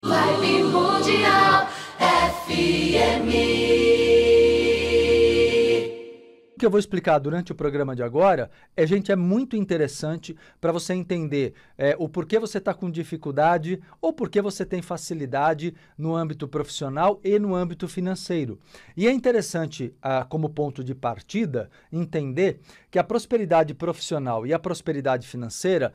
Vibe Mundial FM. O que eu vou explicar durante o programa de agora é muito interessante para você entender o porquê você está com dificuldade ou porquê você tem facilidade no âmbito profissional e no âmbito financeiro. E é interessante, como ponto de partida, entender que a prosperidade profissional e a prosperidade financeira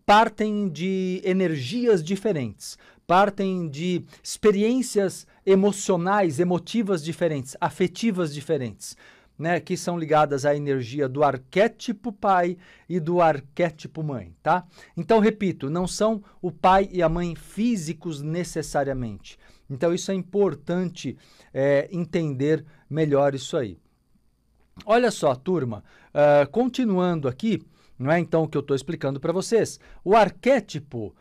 partem de energias diferentes, partem de experiências emocionais, emotivas diferentes, afetivas diferentes. Né, que são ligadas à energia do arquétipo pai e do arquétipo mãe, tá? Então, repito, não são o pai e a mãe físicos necessariamente. Então, isso é importante entender melhor isso aí. Olha só, turma, continuando aqui, não é então o que eu estou explicando para vocês, o arquétipo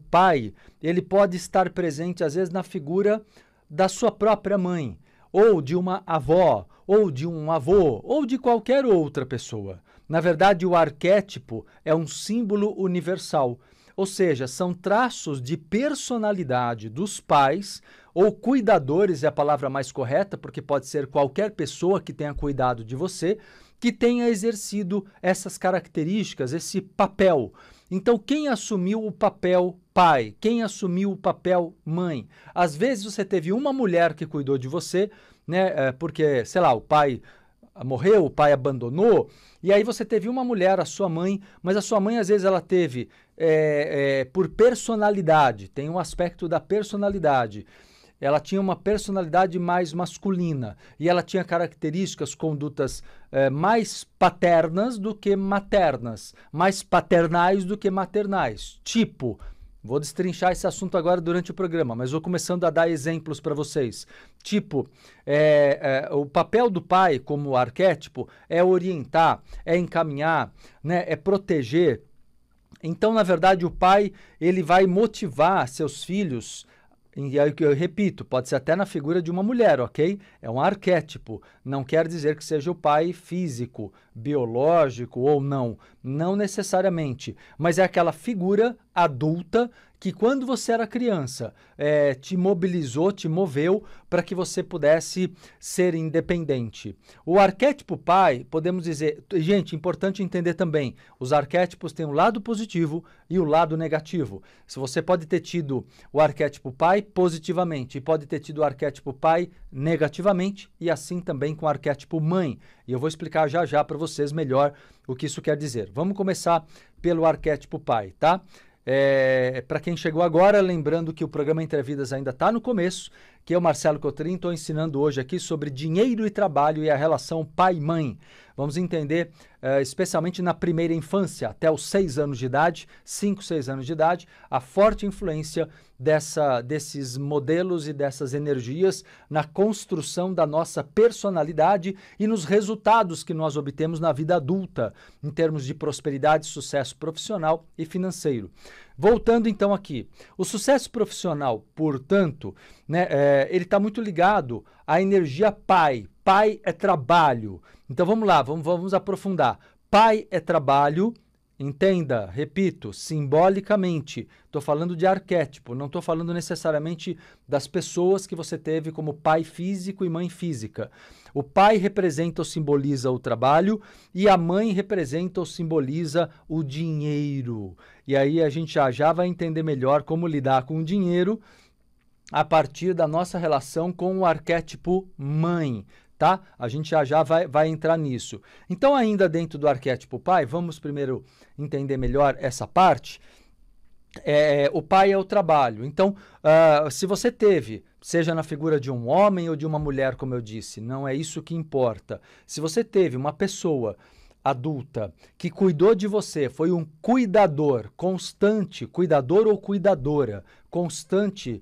pai, ele pode estar presente às vezes na figura da sua própria mãe, ou de uma avó, ou de um avô, ou de qualquer outra pessoa. Na verdade, o arquétipo é um símbolo universal, ou seja, são traços de personalidade dos pais, ou cuidadores é a palavra mais correta, porque pode ser qualquer pessoa que tenha cuidado de você, que tenha exercido essas características, esse papel. Então, quem assumiu o papel pai? Quem assumiu o papel mãe? Às vezes você teve uma mulher que cuidou de você, né? Porque, sei lá, o pai morreu, o pai abandonou, e aí você teve uma mulher, a sua mãe, mas a sua mãe, às vezes, ela teve por personalidade, tem um aspecto da personalidade. Ela tinha uma personalidade mais masculina e ela tinha características, condutas mais paternas do que maternas, mais paternais do que maternais. Tipo, vou destrinchar esse assunto agora durante o programa, mas vou começando a dar exemplos para vocês. Tipo, o papel do pai como arquétipo é orientar, é encaminhar, né, é proteger. Então, na verdade, o pai ele vai motivar seus filhos. E aí, eu repito, pode ser até na figura de uma mulher, ok? É um arquétipo. Não quer dizer que seja o pai físico, biológico ou não. Não necessariamente. Mas é aquela figura adulta que quando você era criança te mobilizou, te moveu para que você pudesse ser independente. O arquétipo pai, podemos dizer... Gente, importante entender também, os arquétipos têm o lado positivo e o lado negativo. Se você pode ter tido o arquétipo pai positivamente e pode ter tido o arquétipo pai negativamente e assim também com o arquétipo mãe. E eu vou explicar já já para vocês melhor o que isso quer dizer. Vamos começar pelo arquétipo pai, tá? Para quem chegou agora, lembrando que o programa Entre Vidas ainda está no começo, que eu, Marcelo Cotrim, estou ensinando hoje aqui sobre dinheiro e trabalho e a relação pai-mãe. Vamos entender, especialmente na primeira infância, até os 6 anos de idade, 5, 6 anos de idade, a forte influência desses modelos e dessas energias na construção da nossa personalidade e nos resultados que nós obtemos na vida adulta, em termos de prosperidade, sucesso profissional e financeiro. Voltando então aqui, o sucesso profissional, portanto, né, ele está muito ligado à energia pai. Pai é trabalho. Então vamos lá, vamos aprofundar. Pai é trabalho, entenda, repito, simbolicamente. Estou falando de arquétipo, não estou falando necessariamente das pessoas que você teve como pai físico e mãe física. O pai representa ou simboliza o trabalho e a mãe representa ou simboliza o dinheiro. E aí a gente já vai entender melhor como lidar com o dinheiro a partir da nossa relação com o arquétipo mãe. Tá? A gente já vai entrar nisso. Então, ainda dentro do arquétipo pai, vamos primeiro entender melhor essa parte. O pai é o trabalho. Então, se você teve, seja na figura de um homem ou de uma mulher, como eu disse, não é isso que importa. Se você teve uma pessoa adulta que cuidou de você, foi um cuidador constante, cuidador ou cuidadora constante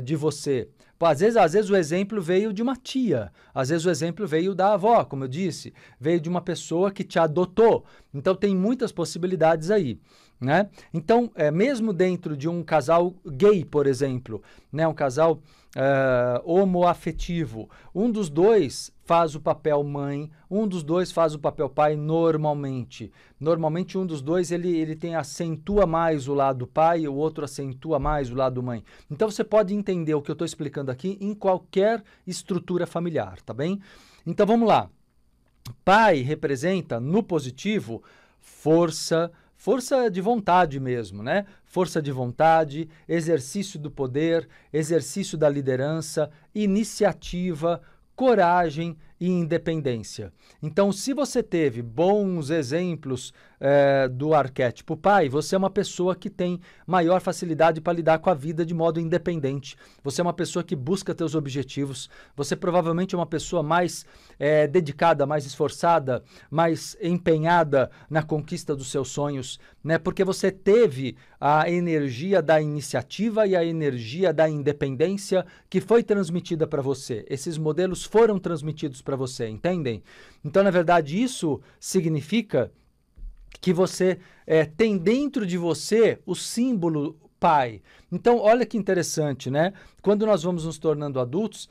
de você. Pô, às vezes o exemplo veio de uma tia, às vezes o exemplo veio da avó, como eu disse, veio de uma pessoa que te adotou. Então tem muitas possibilidades aí. né? Então, mesmo dentro de um casal gay, por exemplo, né? Um casal homoafetivo, um dos dois faz o papel mãe, um dos dois faz o papel pai normalmente. Normalmente um dos dois ele acentua mais o lado pai, o outro acentua mais o lado mãe. Então você pode entender o que eu estou explicando aqui em qualquer estrutura familiar, tá bem? Então vamos lá. Pai representa, no positivo, força de vontade mesmo, né? Força de vontade, exercício do poder, exercício da liderança, iniciativa, coragem e independência. Então, se você teve bons exemplos do arquétipo pai, você é uma pessoa que tem maior facilidade para lidar com a vida de modo independente. Você é uma pessoa que busca teus objetivos. Você provavelmente é uma pessoa mais dedicada, mais esforçada, mais empenhada na conquista dos seus sonhos, né? Porque você teve a energia da iniciativa e a energia da independência que foi transmitida para você. Esses modelos foram transmitidos para você, entendem? Então, na verdade, isso significa que você tem dentro de você o símbolo pai. Então, olha que interessante, né? Quando nós vamos nos tornando adultos,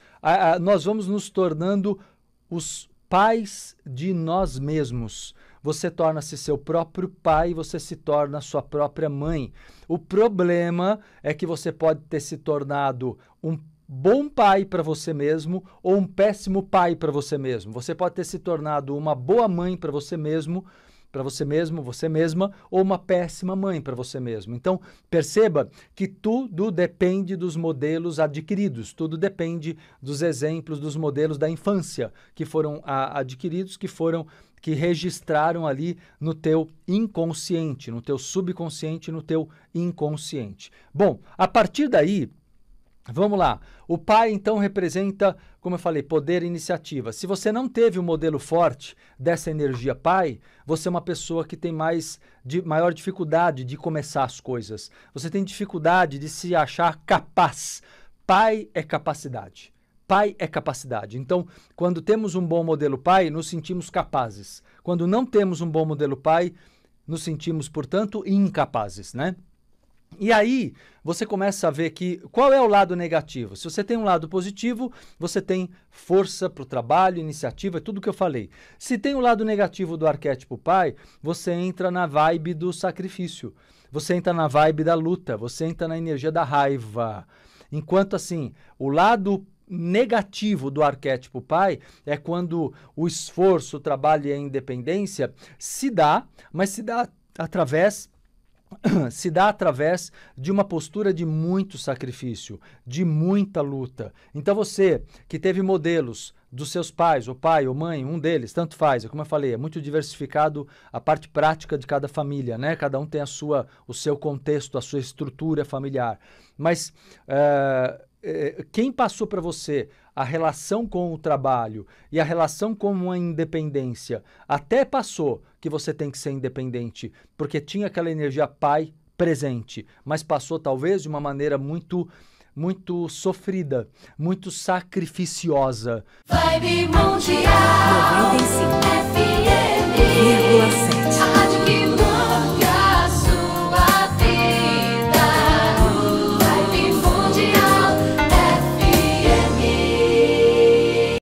nós vamos nos tornando os pais de nós mesmos. Você torna-se seu próprio pai, você se torna sua própria mãe. O problema é que você pode ter se tornado um bom pai para você mesmo ou um péssimo pai para você mesmo. Você pode ter se tornado uma boa mãe para você mesmo, você mesma, ou uma péssima mãe para você mesmo. Então, perceba que tudo depende dos modelos adquiridos, tudo depende dos exemplos, dos modelos da infância que foram adquiridos, que registraram ali no teu inconsciente, no teu subconsciente, no teu inconsciente. Bom, a partir daí, vamos lá. O pai, então, representa, como eu falei, poder e iniciativa. Se você não teve um modelo forte dessa energia pai, você é uma pessoa que tem maior dificuldade de começar as coisas. Você tem dificuldade de se achar capaz. Pai é capacidade. Pai é capacidade. Então, quando temos um bom modelo pai, nos sentimos capazes. Quando não temos um bom modelo pai, nos sentimos, portanto, incapazes, né? E aí, você começa a ver que qual é o lado negativo. Se você tem um lado positivo, você tem força para o trabalho, iniciativa, tudo que eu falei. Se tem o lado negativo do arquétipo pai, você entra na vibe do sacrifício. Você entra na vibe da luta, você entra na energia da raiva. Enquanto assim, o lado negativo do arquétipo pai é quando o esforço, o trabalho e a independência se dá, mas se dá através de uma postura de muito sacrifício, de muita luta. Então você que teve modelos dos seus pais, ou pai ou mãe, um deles, tanto faz, como eu falei, é muito diversificado a parte prática de cada família, né? Cada um tem o seu contexto, a sua estrutura familiar. Mas quem passou para você a relação com o trabalho e a relação com a independência, até passou que você tem que ser independente, porque tinha aquela energia pai presente, mas passou talvez de uma maneira muito sofrida, muito sacrificiosa. Vibe Mundial 95,7